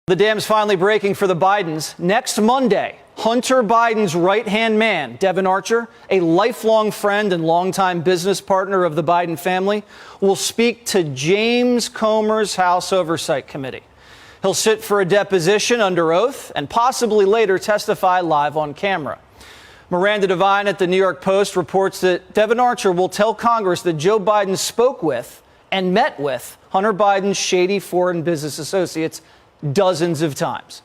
The dam's finally breaking for the Bidens. Next Monday, Hunter Biden's right-hand man, Devon Archer, a lifelong friend and longtime business partner of the Biden family, will speak to James Comer's House Oversight Committee. He'll sit for a deposition under oath and possibly later testify live on camera. Miranda Devine at the New York Post reports that Devon Archer will tell Congress that Joe Biden spoke with and met with Hunter Biden's shady foreign business associates dozens of times.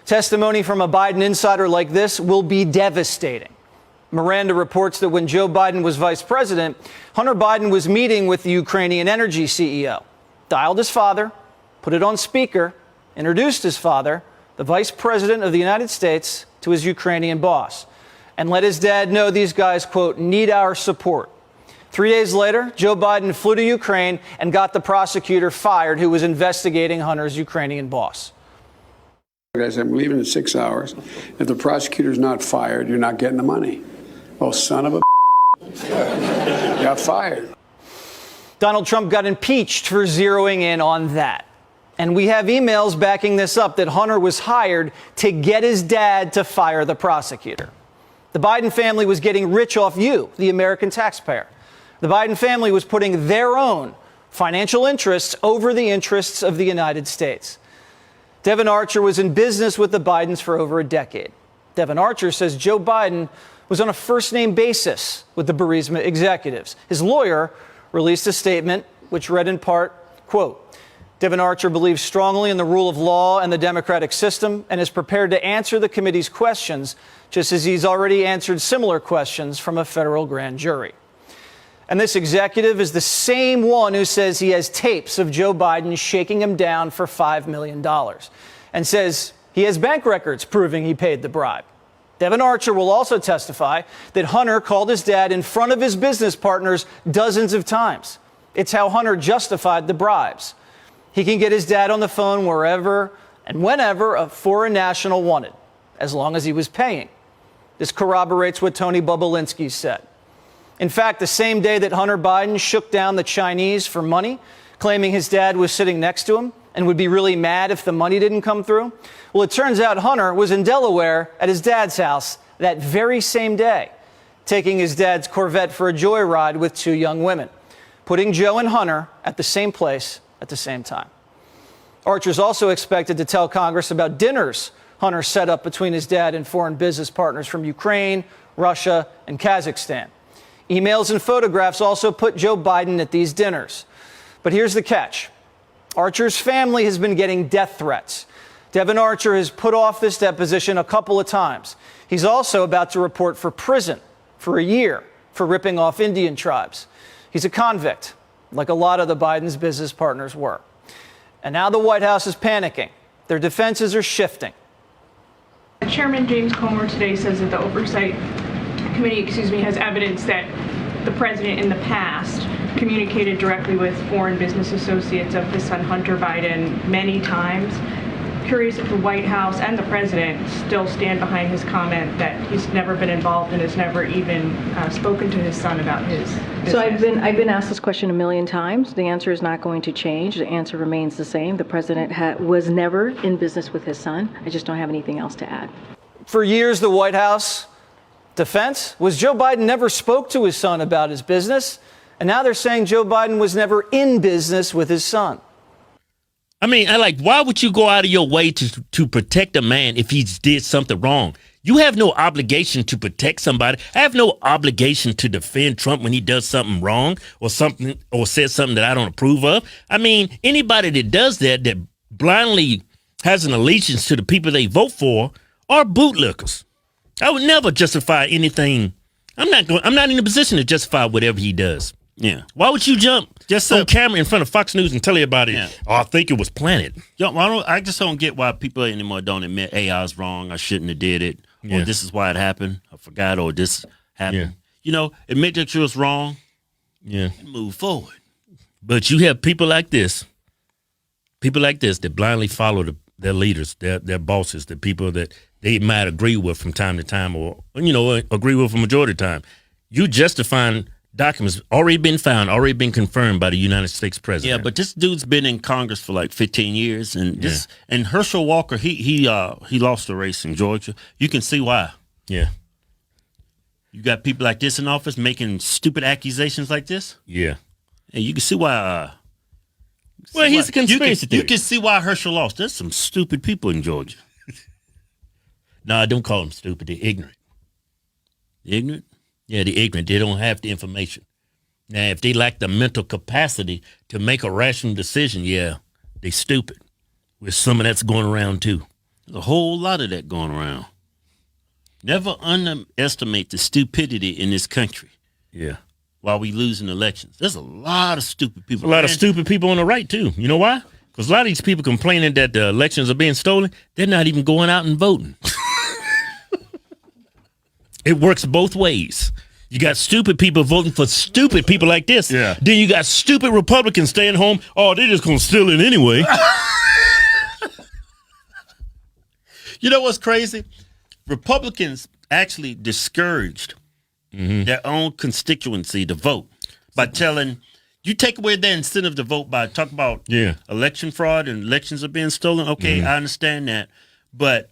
Testimony from a Biden insider like this will be devastating. Miranda reports that when Joe Biden was vice president, Hunter Biden was meeting with the Ukrainian energy CEO, dialed his father, put it on speaker, introduced his father, the vice president of the United States, to his Ukrainian boss, and let his dad know these guys, quote, need our support. 3 days later, Joe Biden flew to Ukraine and got the prosecutor fired who was investigating Hunter's Ukrainian boss. I said, I'm leaving in 6 hours. If the prosecutor's not fired, you're not getting the money. Well, son of a got fired. Donald Trump got impeached for zeroing in on that. And we have emails backing this up that Hunter was hired to get his dad to fire the prosecutor. The Biden family was getting rich off you, the American taxpayer. The Biden family was putting their own financial interests over the interests of the United States. Devon Archer was in business with the Bidens for over a decade. Devon Archer says Joe Biden was on a first-name basis with the Burisma executives. His lawyer released a statement which read in part, quote, Devon Archer believes strongly in the rule of law and the democratic system and is prepared to answer the committee's questions, just as he's already answered similar questions from a federal grand jury. And this executive is the same one who says he has tapes of Joe Biden shaking him down for $5 million and says he has bank records proving he paid the bribe. Devon Archer will also testify that Hunter called his dad in front of his business partners dozens of times. It's how Hunter justified the bribes. He can get his dad on the phone wherever and whenever a foreign national wanted, as long as he was paying. This corroborates what Tony Bobulinski said. In fact, the same day that Hunter Biden shook down the Chinese for money, claiming his dad was sitting next to him and would be really mad if the money didn't come through, well, it turns out Hunter was in Delaware at his dad's house that very same day, taking his dad's Corvette for a joyride with two young women, putting Joe and Hunter at the same place at the same time. Archer's also expected to tell Congress about dinners Hunter set up between his dad and foreign business partners from Ukraine, Russia, and Kazakhstan. Emails and photographs also put Joe Biden at these dinners. But here's the catch. Archer's family has been getting death threats. Devon Archer has put off this deposition a couple of times. He's also about to report for prison for a year for ripping off Indian tribes. He's a convict, like a lot of the Biden's business partners were. And now the White House is panicking. Their defenses are shifting. Chairman James Comer today says that the Oversight Committee, has evidence that the president in the past communicated directly with foreign business associates of his son Hunter Biden many times. Curious if the White House and the president still stand behind his comment that he's never been involved and has never even spoken to his son about his business. So I've been asked this question a million times. The answer is not going to change. The answer remains the same. The president was never in business with his son. I just don't have anything else to add. For years, the White House defense was Joe Biden never spoke to his son about his business. And now they're saying Joe Biden was never in business with his son. I mean, why would you go out of your way to protect a man if he did something wrong? You have no obligation to protect somebody. I have no obligation to defend Trump when he does something wrong or says something that I don't approve of. I mean, anybody that does that blindly has an allegiance to the people they vote for are bootlickers. I would never justify anything. I'm not in a position to justify whatever he does. Yeah. Why would you jump just on camera in front of Fox News and tell everybody, oh, I think it was planted? I just don't get why people anymore don't admit, hey, I was wrong, I shouldn't have did it, or this is why it happened, I forgot, or this happened. Yeah. Admit that you was wrong, and move forward. But you have people like this that blindly follow their leaders, their bosses, the people that they might agree with from time to time or, agree with a majority of the time. You justifying documents already been found, already been confirmed by the United States president. Yeah, but this dude's been in Congress for like 15 years, and and Herschel Walker, he lost the race in Georgia. You can see why. Yeah. You got people like this in office making stupid accusations like this. Yeah. And you can see why. Well, he's a conspiracy You theorist. can see why Herschel lost. There's some stupid people in Georgia. No, don't call them stupid. They're ignorant. Ignorant? Yeah, they're ignorant. They don't have the information. Now, if they lack the mental capacity to make a rational decision, yeah, they stupid. With some of that's going around too. There's a whole lot of that going around. Never underestimate the stupidity in this country Yeah. while we losing elections. There's a lot of stupid people. A lot of stupid people on the right too. You know why? Because a lot of these people complaining that the elections are being stolen, they're not even going out and voting. It works both ways. You got stupid people voting for stupid people like this. Yeah. Then you got stupid Republicans staying home. Oh, they're just going to steal it anyway. You know what's crazy? Republicans actually discouraged their own constituency to vote by telling you take away their incentive to vote by talking about election fraud and elections are being stolen. Okay, I understand that. But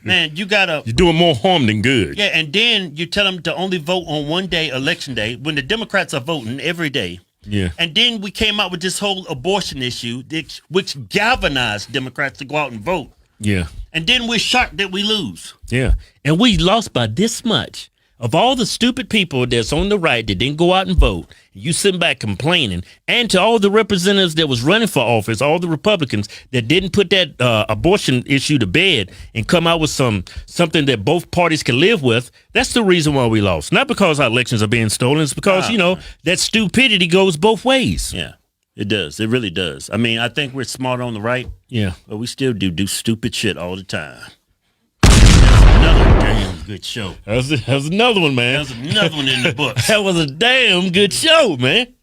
man, you gotta You're doing more harm than good. yeah, and then you tell them to only vote on one day, election day, when the Democrats are voting every day. Yeah. And then we came out with this whole abortion issue, which galvanized Democrats to go out and vote. Yeah. And then we're shocked that we lose. Yeah. And we lost by this much. Of all the stupid people that's on the right that didn't go out and vote, you sitting back complaining, and to all the representatives that was running for office, all the Republicans that didn't put that abortion issue to bed and come out with something that both parties can live with, that's the reason why we lost. Not because our elections are being stolen, it's because, that stupidity goes both ways. Yeah, it does. It really does. I mean, I think we're smart on the right, Yeah. but we still do stupid shit all the time. Another damn good show. That was another one, man. There's another one in the books. That was a damn good show, man.